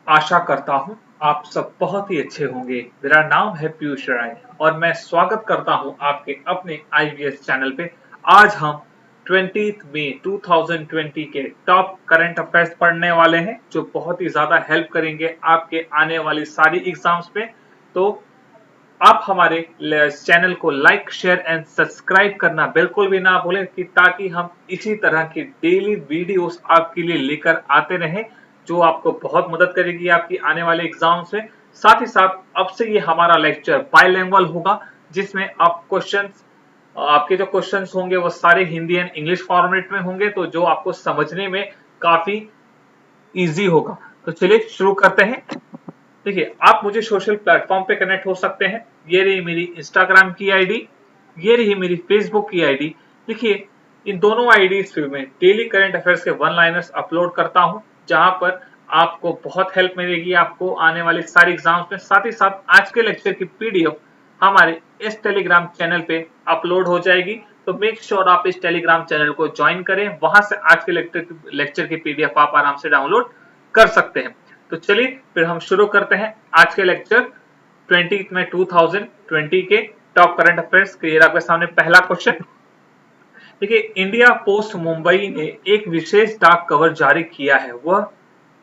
आशा करता हूँ आप सब बहुत ही अच्छे होंगे। मेरा नाम है पीयूष राय और मैं स्वागत करता हूँ आपके अपने आईवीएस चैनल पे। आज हम 20 मई 2020 के टॉप करंट अफेयर्स पढ़ने वाले हैं जो बहुत ही ज्यादा हेल्प करेंगे आपके आने वाली सारी एग्जाम्स पे। तो आप हमारे चैनल को लाइक शेयर एंड सब्सक्राइब करना बिल्कुल भी ना भूलें कि ताकि हम इसी तरह की डेली वीडियोस आपके लिए लेकर आते रहें जो आपको बहुत मदद करेगी आपकी आने वाले एग्जाम्स में। साथ ही साथ अब से ये हमारा लेक्चर बाइलिंगुअल होगा जिसमें आप क्वेश्चंस आपके जो क्वेश्चंस होंगे वो सारे हिंदी एंड इंग्लिश फॉर्मेट में होंगे तो जो आपको समझने में काफी इजी होगा। तो चलिए शुरू करते हैं। देखिए आप मुझे सोशल प्लेटफॉर्म पे कनेक्ट हो सकते हैं। ये रही मेरी इंस्टाग्राम की आईडी, ये रही मेरी फेसबुक की आईडी। देखिए इन दोनों आईडीज पे मैं डेली करंट अफेयर्स के वन लाइनर्स अपलोड करता हूं जहां पर आपको बहुत हेल्प मिलेगी आपको आने वाले सारे एग्जाम्स में। साथ ही साथ आज के लेक्चर की पीडीएफ हमारे इस टेलीग्राम चैनल पे अपलोड हो जाएगी। तो मेक श्योर आप इस टेलीग्राम चैनल को ज्वाइन करें, वहां से आज के लेक्चर की पीडीएफ आप आराम से डाउनलोड कर सकते हैं। तो चलिए फिर हम शुरू करते हैं आज के लेक्चर 20 में 2020 के टॉप करंट अफेयर्स। क्लियर आपके सामने पहला क्वेश्चन। देखिए इंडिया पोस्ट मुंबई ने एक विशेष डाक कवर जारी किया है, वह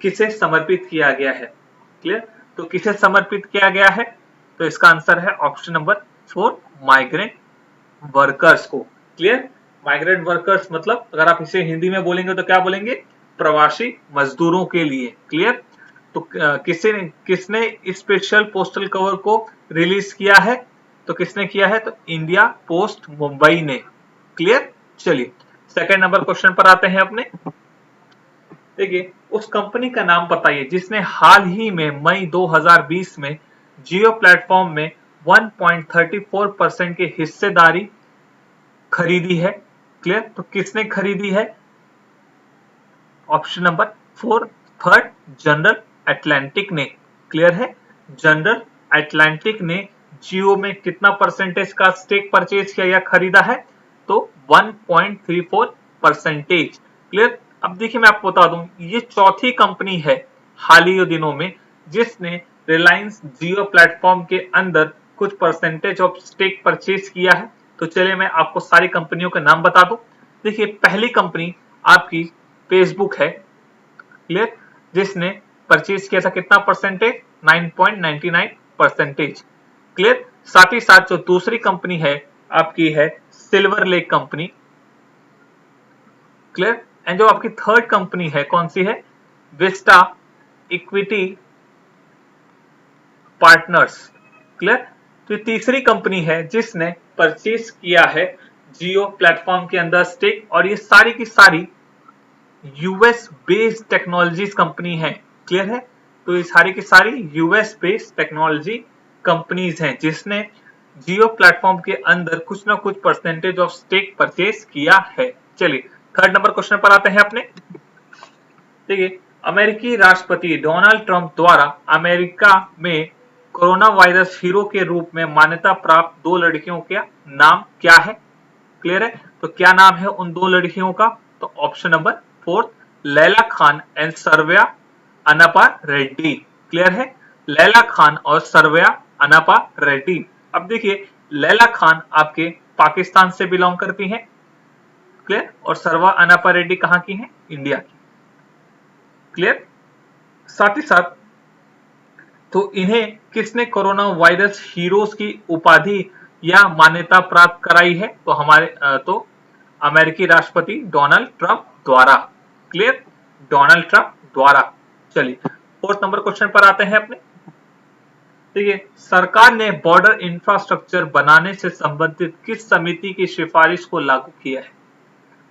किसे समर्पित किया गया है? क्लियर, तो किसे समर्पित किया गया है? तो इसका आंसर है ऑप्शन नंबर 4, माइग्रेंट वर्कर्स को। क्लियर, माइग्रेंट वर्कर्स मतलब अगर आप इसे हिंदी में बोलेंगे तो क्या बोलेंगे? प्रवासी मजदूरों के लिए। क्लियर, तो किसने स्पेशल पोस्टल कवर को रिलीज किया है? तो किसने किया है? तो इंडिया पोस्ट मुंबई ने। क्लियर, चलिए सेकंड नंबर क्वेश्चन पर आते हैं अपने। देखिए उस कंपनी का नाम बताइए जिसने हाल ही में मई 2020 में जियो प्लेटफॉर्म में 1.34% की हिस्सेदारी खरीदी है। क्लियर, तो किसने खरीदी है? Option number 4, third, general Atlantic ने। क्लियर है, जनरल अटलांटिक ने जियो में कितना परसेंटेज का स्टेक परचेज किया या खरीदा है? तो 1.34%। क्लियर, अब देखिए मैं आपको बता दूं ये चौथी कंपनी है हाल ही दिनों में जिसने रिलायंस जियो प्लेटफॉर्म के अंदर कुछ परसेंटेज ऑफ स्टेक परचेज किया है। तो चलिए मैं आपको सारी कंपनियों के नाम बता दूं। देखिए पहली कंपनी आपकी फेसबुक है। क्लियर, जिसने परचेज किया था कितना परसेंटेज? 9.99%। क्लियर, साथ ही साथ जो दूसरी कंपनी है आपकी है silver lake company. Clear, and जो आपकी थर्ड कंपनी है कौन सी है? Vista equity partners. क्लियर, तो तीसरी कंपनी है जिसने परचेज किया है जियो प्लेटफॉर्म के अंदर स्टेक, और ये सारी की सारी यूएस बेस्ड टेक्नोलॉजीज कंपनी है। क्लियर है, तो ये सारी की सारी यूएस बेस्ड टेक्नोलॉजी कंपनीज हैं जिसने जियो प्लेटफॉर्म के अंदर कुछ ना कुछ परसेंटेज ऑफ स्टेक परचेज किया है। चलिए थर्ड नंबर क्वेश्चन पर आते हैं अपने। देखिए अमेरिकी राष्ट्रपति डोनाल्ड ट्रंप द्वारा अमेरिका में कोरोना वायरस हीरो के रूप में मान्यता प्राप्त दो लड़कियों का नाम क्या है? क्लियर है, तो क्या नाम है उन दो लड़कियों का? तो option number 4, Laila Khan and Sarvaya Anapa Reddy. Clear है, लैला खान और सर्वया अनपा रेड्डी। अब देखिए लैला खान आपके पाकिस्तान से बिलोंग करती हैं। क्लियर, और सर्वा अनपा रेड्डी कहां की हैं? इंडिया की। क्लियर, साथ ही साथ तो इन्हें किसने कोरोना वायरस हीरोज की उपाधि या मान्यता प्राप्त कराई है? तो हमारे तो अमेरिकी राष्ट्रपति डोनाल्ड ट्रंप द्वारा। क्लियर, डोनाल्ड ट्रंप द्वारा। चलिए फोर्थ नंबर क्वेश्चन पर आते हैं अपने। देखिए सरकार ने बॉर्डर इंफ्रास्ट्रक्चर बनाने से संबंधित किस समिति की सिफारिश को लागू किया है?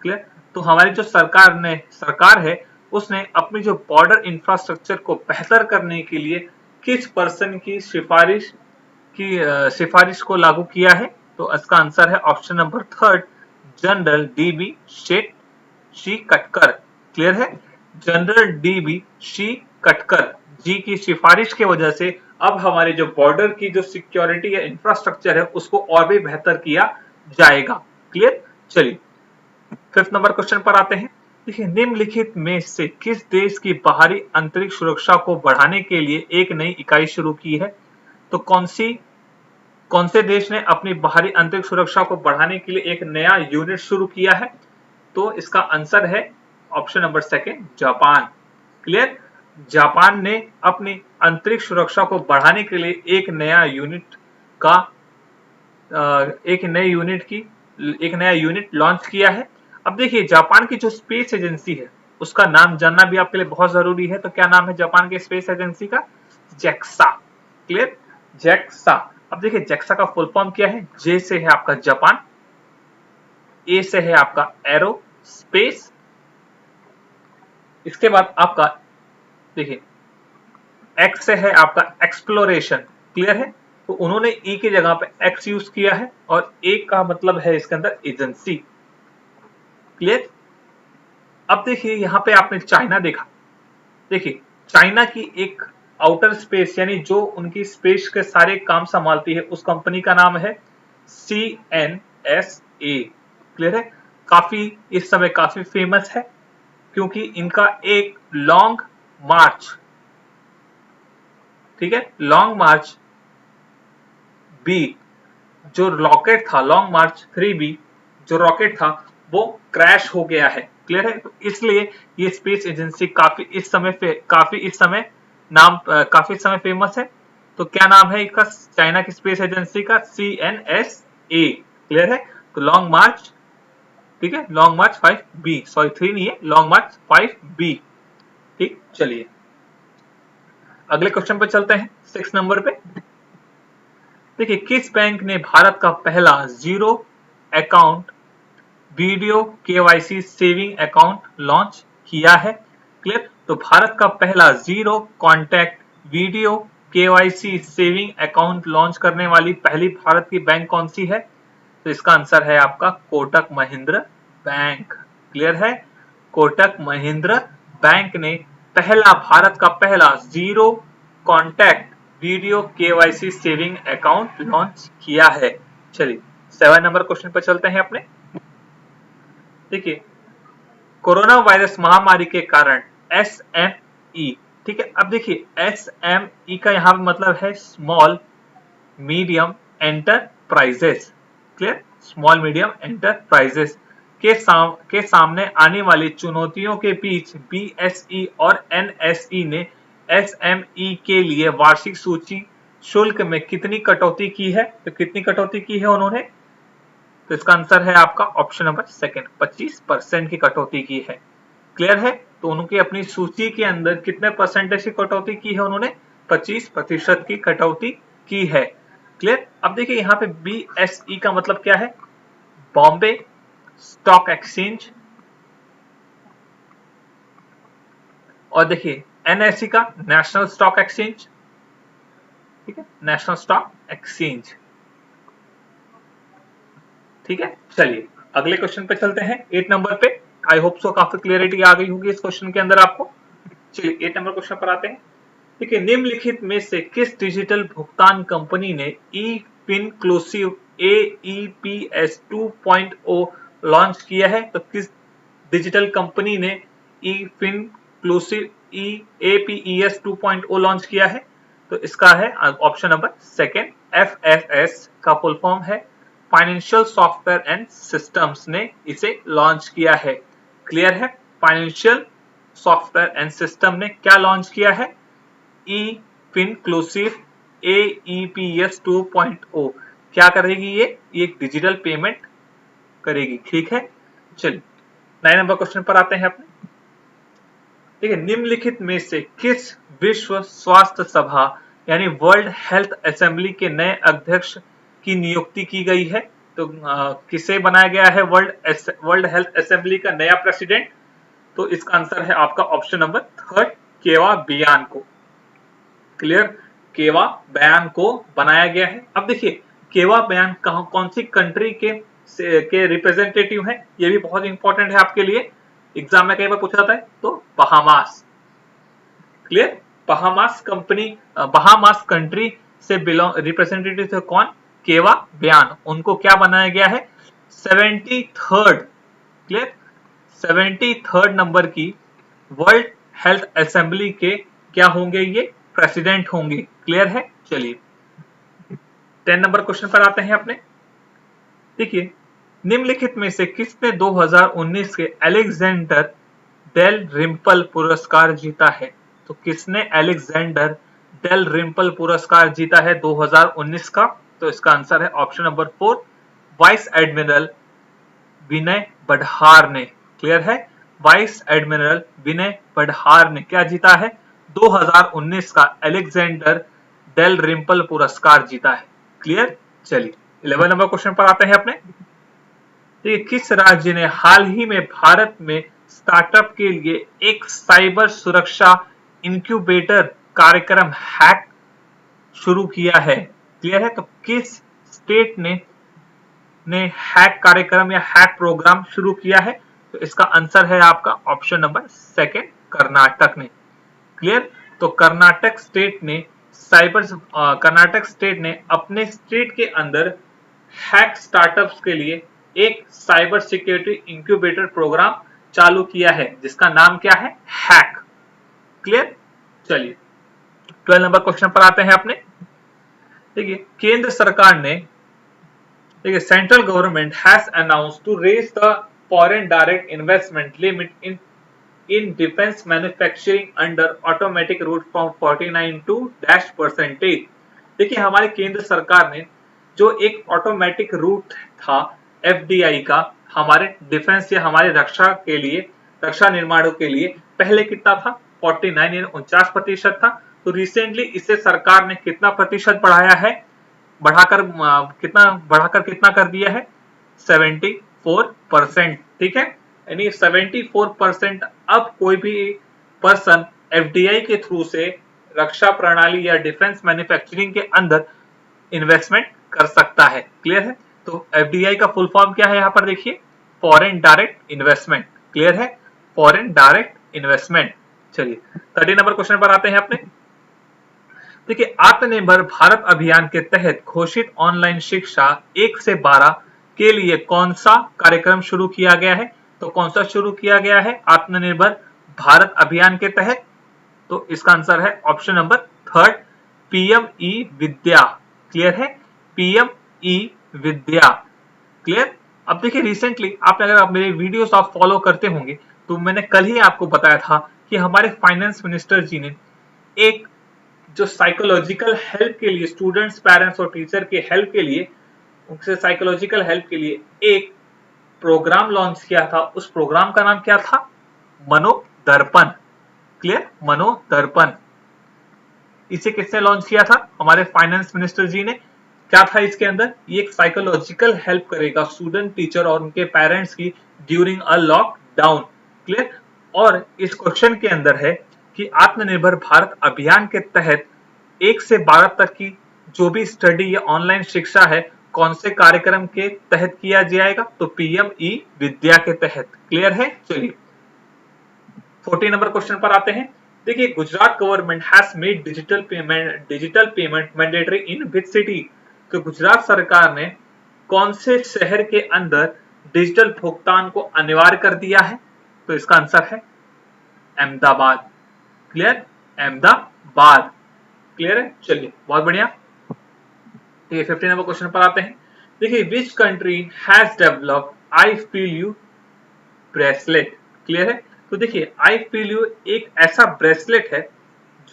क्लियर, तो हमारी जो सरकार है उसने अपनी जो बॉर्डर इंफ्रास्ट्रक्चर को बेहतर करने के लिए किस पर्सन की सिफारिश को लागू किया है? तो इसका आंसर है option number 3, general dB she कटकर। क्लियर है, जनरल डीबी शी कटकर जी की सिफारिश की वजह से अब हमारे जो बॉर्डर की जो सिक्योरिटी या इंफ्रास्ट्रक्चर है उसको और भी बेहतर किया जाएगा। क्लियर, चलिए फिफ्थ नंबर क्वेश्चन पर आते हैं। देखिए, निम्नलिखित में से किस देश की बाहरी अंतरिक्ष सुरक्षा को बढ़ाने के लिए एक नई इकाई शुरू की है? तो कौन से देश ने अपनी बाहरी अंतरिक्ष सुरक्षा को बढ़ाने के लिए एक नया यूनिट शुरू किया है? तो इसका आंसर है option number second, Japan. Clear? Japan ने अपनी अंतरिक्ष सुरक्षा को बढ़ाने के लिए एक नया यूनिट लॉन्च किया है। अब देखिए, जापान की जो स्पेस एजेंसी है उसका नाम जानना भी आपके लिए बहुत जरूरी है। तो क्या नाम है जापान के स्पेस एजेंसी का? जेक्सा। क्लियर? जेक्सा। अब देखिए, जेक्सा का फुल फॉर्म क्या है? जे से है आपका जापान, ए से है आपका एरो स्पेस, इसके बाद आपका देखिए एक्स से है आपका एक्सप्लोरेशन। क्लियर है? तो उन्होंने ई की जगह पे एक्स यूज किया है और ए का मतलब है इसके अंदर एजेंसी। क्लियर? अब देखिए, यहां पे आपने चाइना देखा। देखिए, चाइना की एक आउटर स्पेस यानी जो उनकी स्पेस के सारे काम संभालती है उस कंपनी का नाम है CNSA। क्लियर है? काफी इस समय काफी फेमस है क्योंकि इनका एक लॉन्ग मार्च, ठीक है, लॉन्ग मार्च बी जो रॉकेट था, लॉन्ग मार्च 3B जो रॉकेट था वो क्रैश हो गया है। क्लियर है? तो इसलिए ये स्पेस एजेंसी काफी इस समय काफी समय फेमस है। तो क्या नाम है इसका? चाइना की स्पेस एजेंसी का CNSA। क्लियर है? तो लॉन्ग मार्च, ठीक है, लॉन्ग मार्च 5B, सॉरी 3 नहीं है, लॉन्ग मार्च 5B। ठीक, चलिए अगले क्वेश्चन पे चलते हैं, 6 नंबर पे। देखिए, किस बैंक ने भारत का पहला zero account video KYC saving account launch किया है? क्लियर? तो भारत का पहला zero contact video KYC saving account launch करने वाली पहली भारत की बैंक कौन सी है? तो इसका आंसर है आपका कोटक महिंद्रा बैंक। क्लियर है? कोटक महिंद्रा बैंक ने भारत का पहला zero contact video KYC saving account launch किया है। चलिए 7 नंबर क्वेश्चन पर चलते हैं अपने। देखिए, कोरोना वायरस महामारी के कारण SME, ठीक है, अब देखिए SME का यहां पर मतलब है small medium enterprises. Clear? Small medium enterprises के सामने आने वाली चुनौतियों के बीच BSE और NSE ने SME के लिए वार्षिक सूची शुल्क में कितनी कटौती की है? तो कितनी कटौती की है उन्होंने? तो इसका आंसर है आपका ऑप्शन नंबर सेकंड, 25% की कटौती की है। क्लियर है? तो उनकी अपनी सूची के अंदर कितने परसेंटेज की कटौती की है उन्होंने? 25% की कटौती की है। क्लियर? अब देखिए, यहाँ पे BSE का मतलब क्या है? बॉम्बे स्टॉक एक्सचेंज, और देखिए NSE का नेशनल स्टॉक एक्सचेंज, ठीक है, नेशनल स्टॉक एक्सचेंज। ठीक है, चलिए अगले क्वेश्चन पे चलते हैं, 8 नंबर पे। आई होप सो काफी क्लियरिटी आ गई होगी इस क्वेश्चन के अंदर आपको। चलिए 8 नंबर क्वेश्चन पर आते हैं। देखिए, निम्नलिखित में से किस डिजिटल भुगतान कंपनी ने eFinclusive AEPS 2.0 लॉन्च किया है? तो किस डिजिटल कंपनी ने eFinclusive APES 2.0 लॉन्च किया है? तो इसका है ऑप्शन नंबर सेकंड, FSS का फुल फॉर्म है फाइनेंशियल सॉफ्टवेयर एंड सिस्टम्स ने इसे लॉन्च किया है। क्लियर है? फाइनेंशियल सॉफ्टवेयर एंड सिस्टम ने क्या लॉन्च किया है? eFinclusive AEPS 2.0। क्या करेगी ये? एक डिजिटल पेमेंट करेगी। ठीक है, चलिए 9 नंबर क्वेश्चन पर आते हैं अपने। देखिए, निम्नलिखित में से किस विश्व स्वास्थ्य सभा यानी वर्ल्ड हेल्थ असेंबली के नए अध्यक्ष की नियुक्ति की गई है? तो किसे बनाया गया है वर्ल्ड हेल्थ असेंबली का नया प्रेसिडेंट? तो इसका आंसर है आपका ऑप्शन नंबर थर्ड, केवा बयान को। क्लियर? केवा बयान को बनाया गया है। अब देखिए, केवा बयान कौन सी कंट्री के रिप्रेजेंटेटिव हैं? ये भी बहुत इंपॉर्टेंट है आपके लिए, एग्जाम में कई बार पूछा जाता है। तो बहामास। क्लियर? बहामास कंट्री से रिप्रेजेंटेटिव थे कौन? केवा बयान। उनको क्या बनाया गया है? 73rd, क्लियर, 73rd नंबर की वर्ल्ड हेल्थ असेंबली के क्या होंगे, ये प्रेसिडेंट होंगे। क्लियर है। चलिए 10 नंबर क्वेश्चन पर आते हैं अपने। देखिए निम्नलिखित में से किसने 2019 के अलेक्जेंडर डेल रिम्पल पुरस्कार जीता है? तो किसने अलेक्जेंडर डेल रिम्पल पुरस्कार जीता है 2019 का? तो इसका आंसर है ऑप्शन नंबर 4 वाइस एडमिरल विनय बढार ने। क्लियर है। वाइस एडमिरल विनय बढार ने क्या जीता है? 2019 का अलेक्जेंडर डेल रिम्पल पुरस्कार जीता है। क्लियर। चलिए 11 नंबर क्वेश्चन पर आते हैं अपने। देखिए किस राज्य ने हाल ही में भारत में स्टार्टअप के लिए एक साइबर सुरक्षा इंक्यूबेटर कार्यक्रम हैक शुरू किया है? क्लियर है। तो किस स्टेट ने हैक कार्यक्रम या हैक प्रोग्राम शुरू किया है? तो इसका आंसर है आपका ऑप्शन नंबर 2 कर्नाटक ने। क्लियर। तो कर्नाटक स्टेट ने अपने स्टेट के अंदर हैक स्टार्टअप्स के लिए एक साइबर सिक्योरिटी इंक्यूबेटर प्रोग्राम चालू किया है जिसका नाम क्या है? हैक। क्लियर। चलिए 12 नंबर क्वेश्चन पर आते हैं अपने। देखिए केंद्र सरकार ने, देखिए central government has announced to raise the foreign direct investment limit in defense manufacturing under automatic route from 49 to -%। देखिए हमारे केंद्र सरकार ने जो एक ऑटोमेटिक रूट था एफडीआई का हमारे डिफेंस या हमारे रक्षा के लिए, रक्षा निर्माणों के लिए पहले कितना था? 49 यानी 49% था। तो रिसेंटली इसे सरकार ने कितना प्रतिशत बढ़ाया है? बढ़ाकर कितना कर दिया है? 74%। ठीक है। यानी 74% अब कोई भी पर्सन एफडीआई के थ्रू से रक्षा प्रणाली या डिफेंस मैन्युफैक्चरिंग के अंदर इन्वेस्टमेंट कर सकता है। क्लियर है। तो एफडीआई का फुल फॉर्म क्या है? यहां पर देखिए फॉरेन डायरेक्ट इन्वेस्टमेंट। क्लियर है। Foreign direct investment. चलिए 13 नंबर क्वेश्चन पर आते हैं अपने। देखिए आत्मनिर्भर भारत अभियान के तहत घोषित ऑनलाइन शिक्षा 1 से 12 के लिए कौन सा कार्यक्रम शुरू किया गया है? तो कौन सा शुरू किया गया है आत्मनिर्भर भारत अभियान के तहत? तो इसका आंसर है ऑप्शन नंबर 3 पीएम ई विद्या। क्लियर है। पीएम ई विद्या। क्लियर। अब देखिए रिसेंटली आपने, अगर आप मेरे वीडियोस आप फॉलो करते होंगे तो मैंने कल ही आपको बताया था कि हमारे फाइनेंस मिनिस्टर जी ने एक जो साइकोलॉजिकल हेल्प के लिए, स्टूडेंट्स, पेरेंट्स और टीचर के हेल्प के लिए, उनसे साइकोलॉजिकल हेल्प के लिए एक प्रोग्राम लॉन्च किया था। उस प्रोग्राम का नाम क्या था? मनोदर्पण। क्लियर। मनोदर्पण। इसे किसने लॉन्च किया था? हमारे फाइनेंस मिनिस्टर जी ने। क्या था इसके अंदर? ये एक साइकोलॉजिकल हेल्प करेगा स्टूडेंट, टीचर और उनके पेरेंट्स की ड्यूरिंग अ लॉकडाउन। क्लियर। और इस क्वेश्चन के अंदर है कि आत्मनिर्भर भारत अभियान के तहत 1 से 12 तक की जो भी स्टडी या ऑनलाइन शिक्षा है कौन से कार्यक्रम के तहत किया जाएगा? तो पीएम ई विद्या के तहत। क्लियर है। चलिए 14 नंबर क्वेश्चन पर आते हैं। देखिए Gujarat government has made digital payment mandatory in which city? तो गुजरात सरकार ने कौन से शहर के अंदर डिजिटल भुगतान को अनिवार्य कर दिया है? तो इसका आंसर है अहमदाबाद। क्लियर। अहमदाबाद। क्लियर है। चलिए बहुत बढ़िया। ठीक है 15 नंबर क्वेश्चन पर आते हैं। देखिए which country has developed I feel you bracelet? Clear है। तो देखिए आई फील यू एक ऐसा ब्रेसलेट है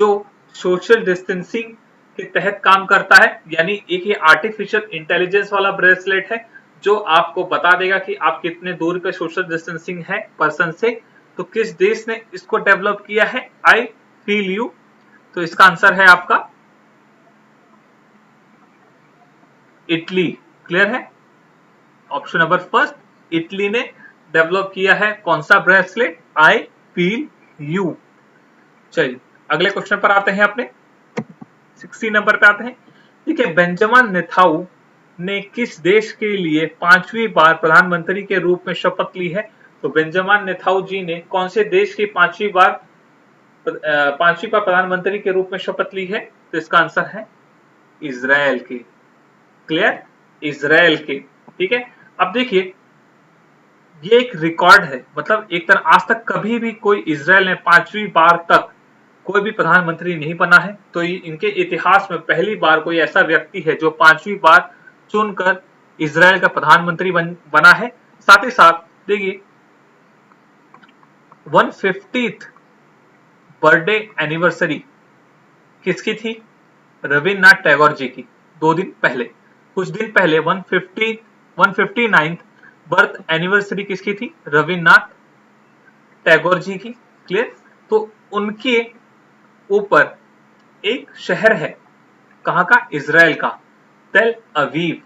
जो सोशल डिस्टेंसिंग के तहत काम करता है। यानी एक ये आर्टिफिशियल इंटेलिजेंस वाला ब्रेसलेट है जो आपको बता देगा कि आप कितने दूर पे सोशल डिस्टेंसिंग है पर्सन से। तो किस देश ने इसको डेवलप किया है आई फील यू? तो इसका आंसर है आपका इटली। क्लियर है। ऑप्शन नंबर 1 इटली ने डेवलप किया है कौन सा ब्रेसलेट? I feel you. चलिए अगले क्वेश्चन पर आते हैं अपने। 16 नंबर पे आते हैं। ठीक है बेंजामिन नेतान्याहू ने किस देश के लिए 5वीं बार प्रधानमंत्री के रूप में शपथ ली है? तो बेंजामिन नेतान्याहू जी ने कौन से देश की 5वीं बार प्रधानमंत्री के रूप में शपथ ली है? तो इसका आंसर है इजराइल की। क्लियर। इजराइल के। ठीक है। अब देखिए ये एक रिकॉर्ड है, मतलब एक तरह आज तक कभी भी कोई इजराइल ने 5वीं बार तक कोई भी प्रधानमंत्री नहीं बना है, तो इनके इतिहास में पहली बार कोई ऐसा व्यक्ति है जो 5वीं बार चुनकर इजराइल का प्रधानमंत्री बना है। साथ ही साथ देखिए 150th बर्थडे एनिवर्सरी किसकी थी? रविन्द्रनाथ टैगोर जी की। 2 दिन पहले, कुछ दिन पहले 159th बर्थ एनिवर्सरी किसकी थी? रविन्द्रनाथ टैगोर जी की। क्लियर? तो उनके ऊपर एक शहर है, कहाँ का? इजराइल का, तेल अवीव।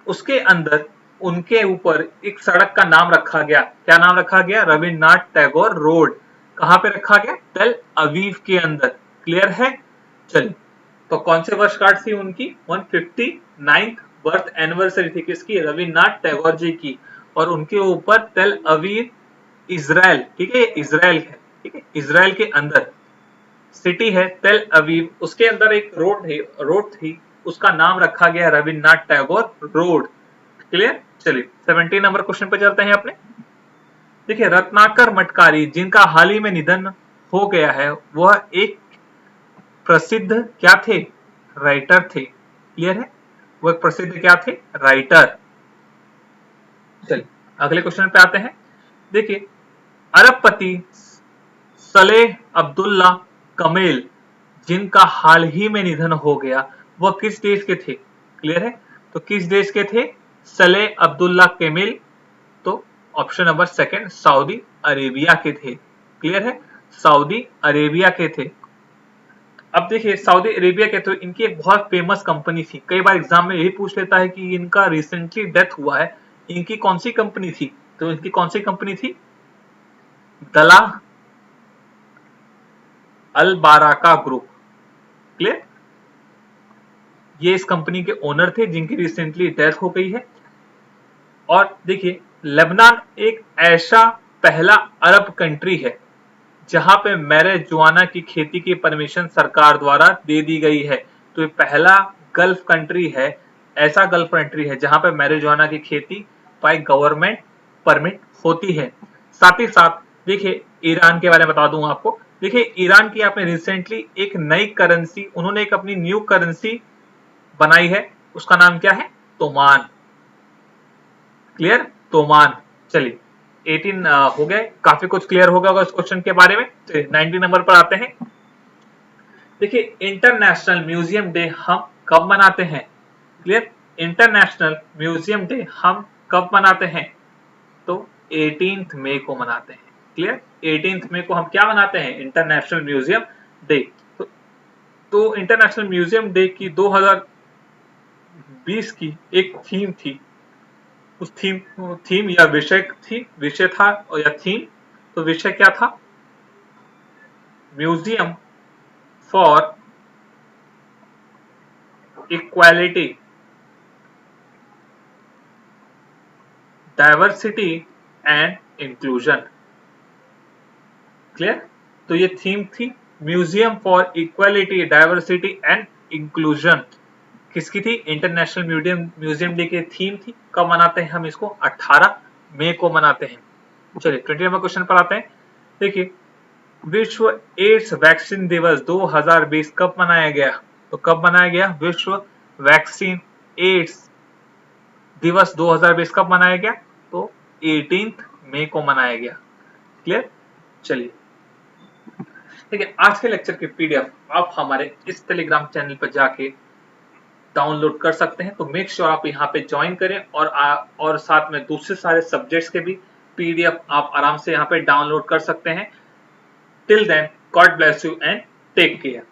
उसके अंदर उनके ऊपर एक सड़क का नाम रखा गया। क्या नाम रखा गया? रविन्द्रनाथ टैगोर रोड। कहाँ पे रखा गया? तेल अवीव के अंदर। क्लियर है? चलिए, तो कौन से वर्षगांठ थी उनकी? 159th बर्थ एनिवर्सरी थी किसकी? रविन्द्रनाथ टैगोर जी की। और उनके ऊपर तेल अवीव, इजराइल, ठीक है, इजराइल है, ठीक है, इजराइल के अंदर सिटी है तेल अवीव, उसके अंदर एक रोड थी, उसका नाम रखा गया रविन्द्रनाथ टैगोर रोड। क्लियर? चलिए 17 नंबर क्वेश्चन पे चलते हैं अपने। देखिए, रत्नाकर मटकारी जिनका हाल ही में निधन हो गया है, वह एक प्रसिद्ध क्या थे? राइटर थे। क्लियर है? वो एक प्रसिद्ध क्या थे? राइटर। चलिए अगले क्वेश्चन पे आते हैं। देखिए, अरबपति सलेह अब्दुल्ला कमेल जिनका हाल ही में निधन हो गया, वह किस देश के थे? क्लियर है? तो किस देश के थे? सलेह अब्दुल्ला कमेल, तो option number second, Saudi Arabia के थे। क्लियर है? सऊदी अरेबिया के थे। अब देखिए, सऊदी अरेबिया के, तो इनकी एक बहुत फेमस कंपनी थी। कई बार एग्जाम में यही पूछ लेता है कि इनका रिसेंटली डेथ हुआ है, इनकी कौन सी कंपनी थी? तो इनकी कौन सी कंपनी थी? दला अल बाराका ग्रुप। क्लियर? ये इस कंपनी के ओनर थे जिनकी रिसेंटली डेथ हो गई है। और देखिए, लेबनान एक ऐसा पहला अरब कंट्री है जहां पे मैरिजुआना की खेती की परमिशन सरकार द्वारा दे दी गई है। तो ये पहला गल्फ कंट्री है, ऐसा गल्फ कंट्री है जहां पे मैरिजुआना की खेती बाय गवर्नमेंट परमिट होती है। साथ ही साथ देखिए, ईरान के बारे में बता दूं आपको। देखिए, ईरान की आपने रिसेंटली एक नई करेंसी, उन्होंने एक अपनी न्यू करेंसी बनाई है, उसका नाम क्या है? तोमान। क्लियर? तोमान। चलिए 18 हो गए, काफी कुछ क्लियर होगा इस क्वेश्चन के बारे में। 19 नंबर पर आते हैं। देखिए, इंटरनेशनल म्यूजियम डे हम कब मनाते हैं? क्लियर? इंटरनेशनल म्यूजियम डे हम कब मनाते हैं? तो 18 मई को मनाते हैं। क्लियर? 18 मई को हम क्या मनाते हैं? International museum day. तो इंटरनेशनल म्यूजियम डे की 2020 की एक थीम थी। उस थीम या विषय था, और या थीम, तो विषय क्या था? Museum for equality, diversity and inclusion. Clear? तो ये थीम थी museum for equality, diversity and inclusion. किसकी थी? इंटरनेशनल म्यूजियम डे की थीम थी। कब मनाते हैं हम इसको? 18 मई को मनाते हैं। चलिए 20 नंबर क्वेश्चन पर आते हैं। देखिए, विश्व एड्स वैक्सीन दिवस 2020 कब मनाया गया? तो कब मनाया गया विश्व वैक्सीन एड्स दिवस 2020? कब मनाया गया? तो 18 मई को मनाया गया। क्लियर? चलिए, ठीक है, आज के लेक्चर के पीडीएफ आप हमारे इस टेलीग्राम चैनल पर जाके डाउनलोड कर सकते हैं। तो मेक श्योर आप यहाँ पे ज्वाइन करें, और साथ में दूसरे सारे सब्जेक्ट्स के भी पीडीएफ आप आराम से यहाँ पे डाउनलोड कर सकते हैं। Till then, God bless you and take care.